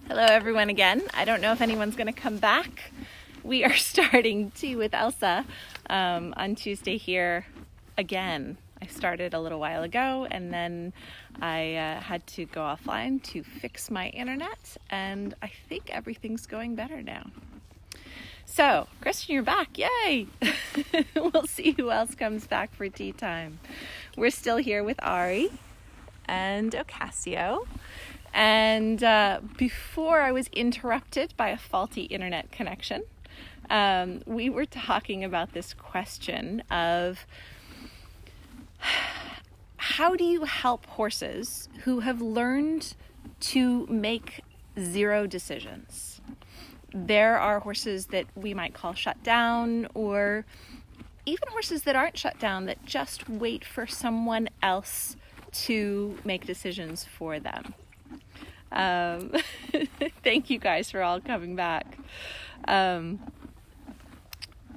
Hello everyone again. I don't know if anyone's going to come back. We are starting Tea with Elsa on Tuesday here again. I started a little while ago and then I had to go offline to fix my internet, and I think everything's going better now. So, Christian, you're back. Yay! We'll see who else comes back for tea time. We're still here with Ari and Ocasio. And before I was interrupted by a faulty internet connection, we were talking about this question of how do you help horses who have learned to make zero decisions? There are horses that we might call shut down, or even horses that aren't shut down that just wait for someone else to make decisions for them. Thank you guys for all coming back.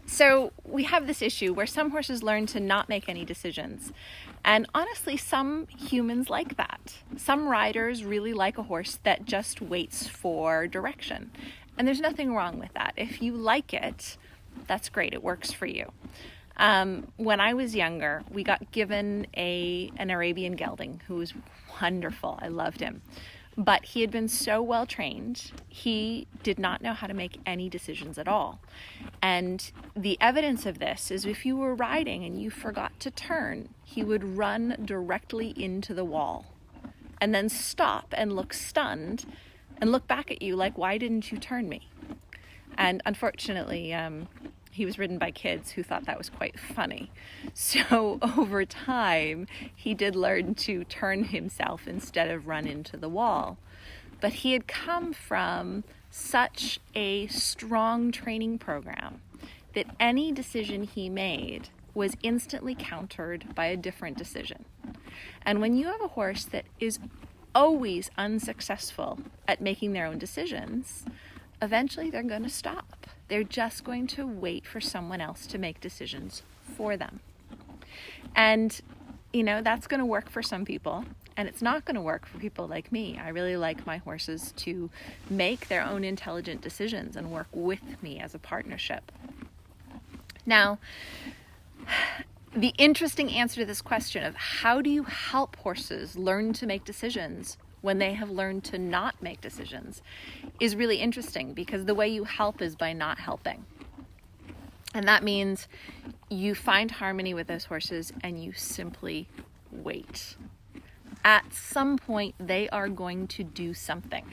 So we have this issue where some horses learn to not make any decisions. And honestly, some humans like that. Some riders really like a horse that just waits for direction. And there's nothing wrong with that. If you like it, that's great. It works for you. When I was younger, we got given an Arabian gelding who was wonderful. I loved him. But he had been so well trained, he did not know how to make any decisions at all. And the evidence of this is if you were riding and you forgot to turn, he would run directly into the wall and then stop and look stunned and look back at you like, why didn't you turn me? And unfortunately, he was ridden by kids who thought that was quite funny. So over time, he did learn to turn himself instead of run into the wall. But he had come from such a strong training program that any decision he made was instantly countered by a different decision. And when you have a horse that is always unsuccessful at making their own decisions, eventually they're going to stop. They're just going to wait for someone else to make decisions for them. And, that's going to work for some people, and it's not going to work for people like me. I really like my horses to make their own intelligent decisions and work with me as a partnership. Now, the interesting answer to this question of how do you help horses learn to make decisions when they have learned to not make decisions is really interesting, because the way you help is by not helping. And that means you find harmony with those horses and you simply wait. At some point, they are going to do something.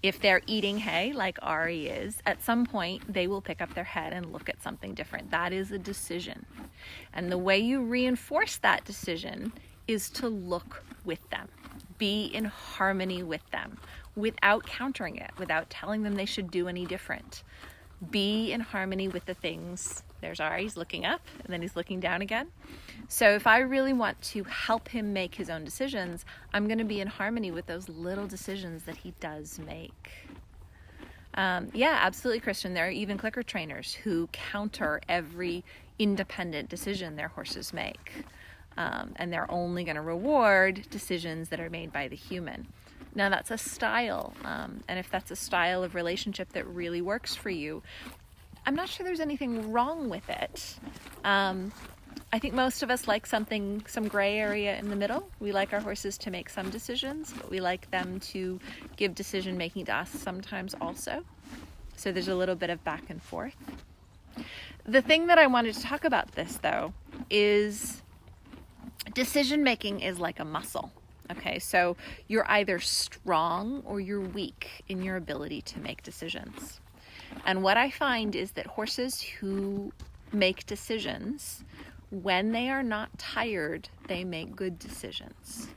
If they're eating hay, like Ari is, at some point they will pick up their head and look at something different. That is a decision. And the way you reinforce that decision is to look with them. Be in harmony with them without countering it, without telling them they should do any different. Be in harmony with the things. There's Ari, he's looking up and then he's looking down again. So if I really want to help him make his own decisions, I'm going to be in harmony with those little decisions that he does make. Yeah, absolutely, Christian. There are even clicker trainers who counter every independent decision their horses make. And they're only going to reward decisions that are made by the human. Now, that's a style, and if that's a style of relationship that really works for you, I'm not sure there's anything wrong with it. I think most of us like some gray area in the middle. We like our horses to make some decisions, but we like them to give decision making to us sometimes also. So there's a little bit of back and forth. The thing that I wanted to talk about this, though, is decision making is like a muscle. Okay, so you're either strong or you're weak in your ability to make decisions. And what I find is that horses who make decisions, when they are not tired, they make good decisions.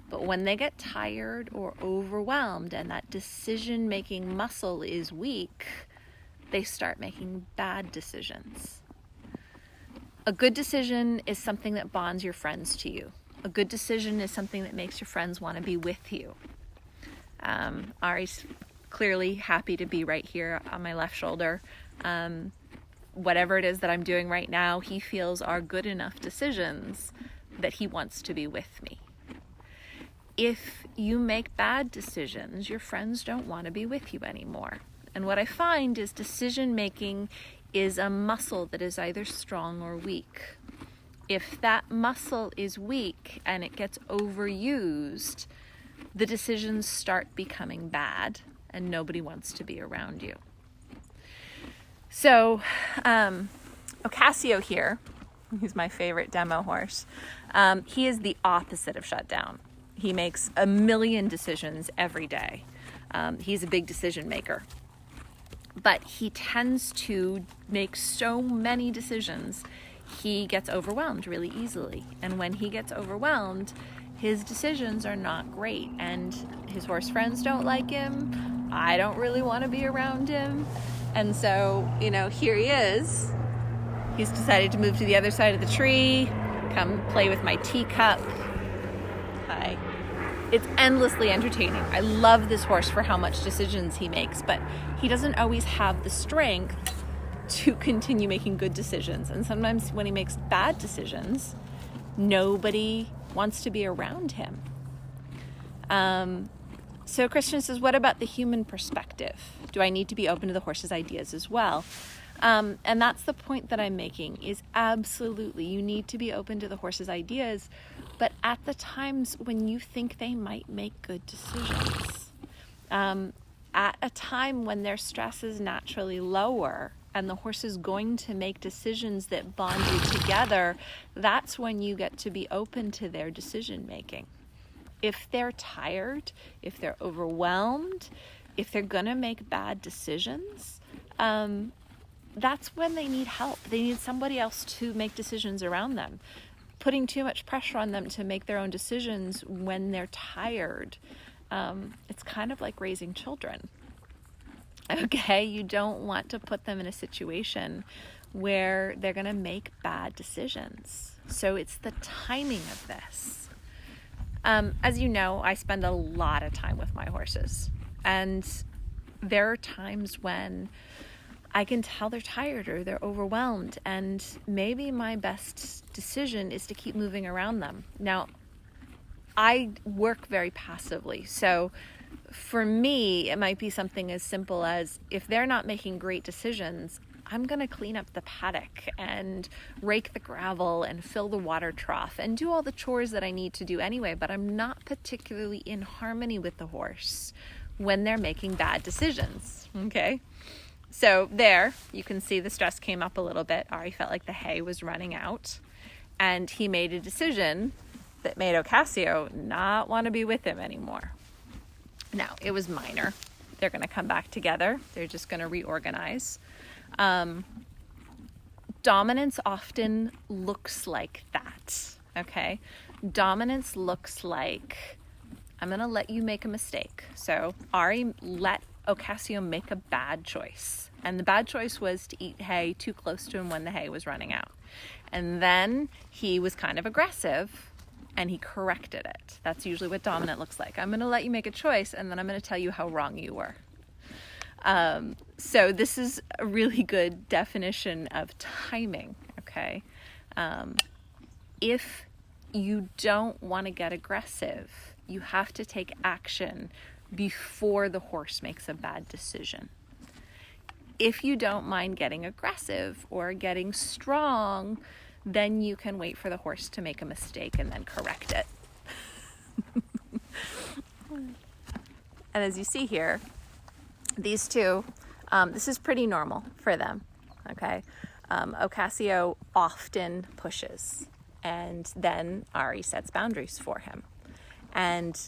But when they get tired or overwhelmed and that decision-making muscle is weak, they start making bad decisions. A good decision is something that bonds your friends to you. A good decision is something that makes your friends want to be with you. Ari's clearly happy to be right here on my left shoulder. Whatever it is that I'm doing right now, he feels are good enough decisions that he wants to be with me. if you make bad decisions, your friends don't want to be with you anymore. And what I find is decision making is a muscle that is either strong or weak. If that muscle is weak and it gets overused, the decisions start becoming bad and nobody wants to be around you. So Ocasio here, he's my favorite demo horse. He is the opposite of shutdown. He makes a million decisions every day. He's a big decision maker. But he tends to make so many decisions, he gets overwhelmed really easily. And when he gets overwhelmed, his decisions are not great. And his horse friends don't like him. I don't really want to be around him. And so, here he is. He's decided to move to the other side of the tree, come play with my teacup. Hi. It's endlessly entertaining. I love this horse for how much decisions he makes, but he doesn't always have the strength to continue making good decisions. And sometimes when he makes bad decisions, nobody wants to be around him. So Christian says, what about the human perspective? Do I need to be open to the horse's ideas as well? And that's the point that I'm making, is absolutely you need to be open to the horse's ideas, but at the times when you think they might make good decisions. At a time when their stress is naturally lower and the horse is going to make decisions that bond you together, that's when you get to be open to their decision making. If they're tired, if they're overwhelmed, if they're going to make bad decisions, that's when they need help. They need somebody else to make decisions around them. Putting too much pressure on them to make their own decisions when they're tired, it's kind of like raising children. Okay, you don't want to put them in a situation where they're going to make bad decisions. So it's the timing of this. As you know, I spend a lot of time with my horses, and there are times when I can tell they're tired or they're overwhelmed, and maybe my best decision is to keep moving around them. Now, I work very passively, so for me, it might be something as simple as, if they're not making great decisions, I'm going to clean up the paddock and rake the gravel and fill the water trough and do all the chores that I need to do anyway, but I'm not particularly in harmony with the horse when they're making bad decisions, okay? So there, you can see the stress came up a little bit. Ari felt like the hay was running out, and he made a decision that made Ocasio not want to be with him anymore. Now, it was minor. They're going to come back together. They're just going to reorganize. Dominance often looks like that, okay? Dominance looks like, I'm going to let you make a mistake. So Ari let Ocasio make a bad choice. And the bad choice was to eat hay too close to him when the hay was running out. And then he was kind of aggressive and he corrected it. That's usually what dominant looks like. I'm going to let you make a choice, and then I'm going to tell you how wrong you were. So this is a really good definition of timing, okay? If you don't want to get aggressive, you have to take action before the horse makes a bad decision. If you don't mind getting aggressive or getting strong, then you can wait for the horse to make a mistake and then correct it. And as you see here, these two, this is pretty normal for them, okay? Ocasio often pushes, and then Ari sets boundaries for him. And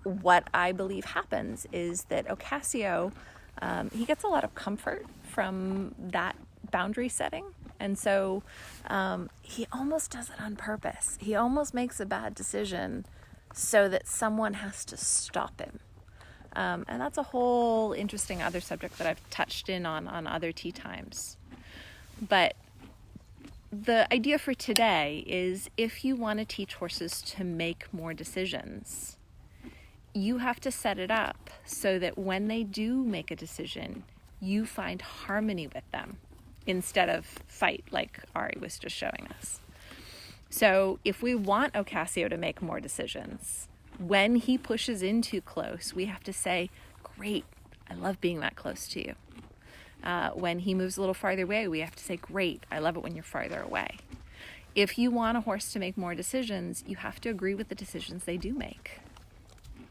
what I believe happens is that Ocasio, he gets a lot of comfort from that boundary setting. And so he almost does it on purpose. He almost makes a bad decision so that someone has to stop him. And that's a whole interesting other subject that I've touched in on other tea times. But the idea for today is, if you want to teach horses to make more decisions, you have to set it up so that when they do make a decision, you find harmony with them instead of fight, like Ari was just showing us. So if we want Ocasio to make more decisions, When he pushes in too close, we have to say, great, I love being that close to you. When he moves a little farther away, we have to say, great, I love it when you're farther away. If you want a horse to make more decisions, you have to agree with the decisions they do make.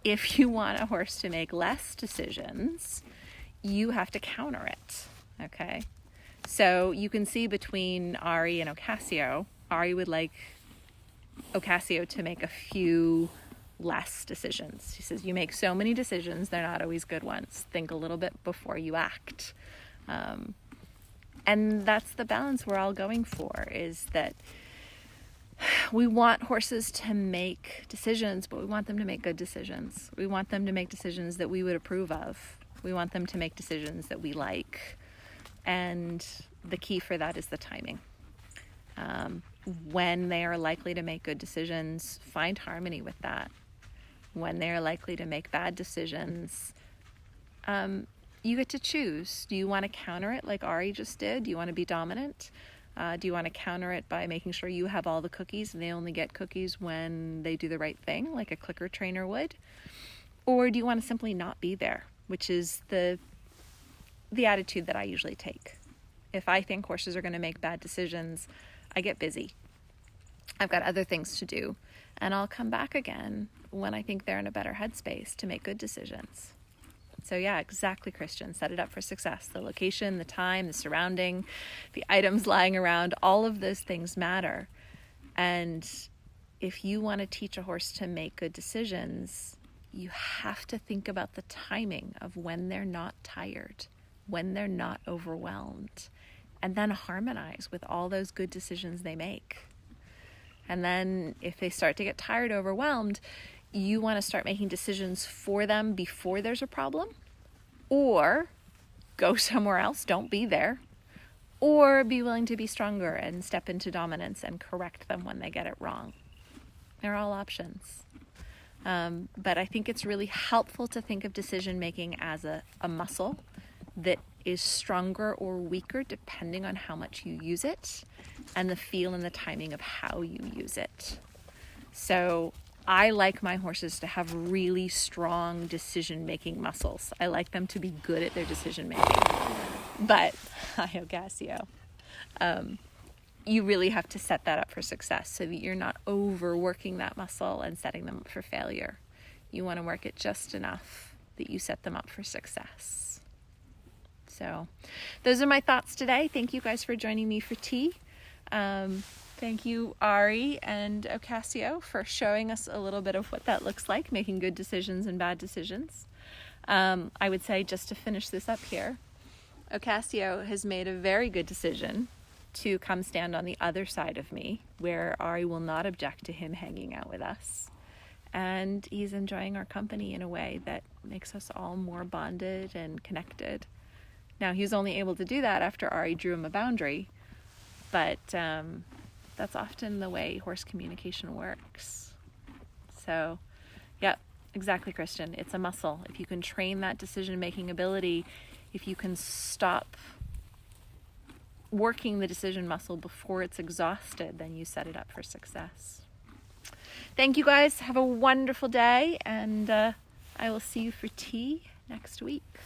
If you want a horse to make less decisions, you have to counter it, okay? So you can see between Ari and Ocasio, Ari would like Ocasio to make a few less decisions. She says, you make so many decisions, they're not always good ones. Think a little bit before you act. And that's the balance we're all going for, is that we want horses to make decisions, but we want them to make good decisions. We want them to make decisions that we would approve of. We want them to make decisions that we like. And the key for that is the timing. When they are likely to make good decisions, find harmony with that. When they are likely to make bad decisions, you get to choose. Do you want to counter it like Ari just did? Do you want to be dominant? Do you want to counter it by making sure you have all the cookies and they only get cookies when they do the right thing, like a clicker trainer would? Or do you want to simply not be there, which is the attitude that I usually take. If I think horses are going to make bad decisions, I get busy. I've got other things to do, and I'll come back again when I think they're in a better headspace to make good decisions. So yeah, exactly, Christian. Set it up for success. The location, the time, the surrounding, the items lying around, all of those things matter. And if you want to teach a horse to make good decisions, you have to think about the timing of when they're not tired, when they're not overwhelmed, and then harmonize with all those good decisions they make. And then if they start to get tired, overwhelmed, you want to start making decisions for them before there's a problem, or go somewhere else, don't be there, or be willing to be stronger and step into dominance and correct them when they get it wrong. They're all options. But I think it's really helpful to think of decision making as a muscle that is stronger or weaker depending on how much you use it and the feel and the timing of how you use it. So I like my horses to have really strong decision-making muscles. I like them to be good at their decision-making. But, hi Ocasio, you really have to set that up for success so that you're not overworking that muscle and setting them up for failure. You want to work it just enough that you set them up for success. So those are my thoughts today. Thank you guys for joining me for tea. Thank you, Ari and Ocasio, for showing us a little bit of what that looks like, making good decisions and bad decisions. I would say, just to finish this up here, Ocasio has made a very good decision to come stand on the other side of me, where Ari will not object to him hanging out with us. And he's enjoying our company in a way that makes us all more bonded and connected. Now, he was only able to do that after Ari drew him a boundary, but that's often the way horse communication works. So, yeah, exactly, Christian. It's a muscle. If you can train that decision-making ability, if you can stop working the decision muscle before it's exhausted, then you set it up for success. Thank you, guys. Have a wonderful day, and I will see you for tea next week.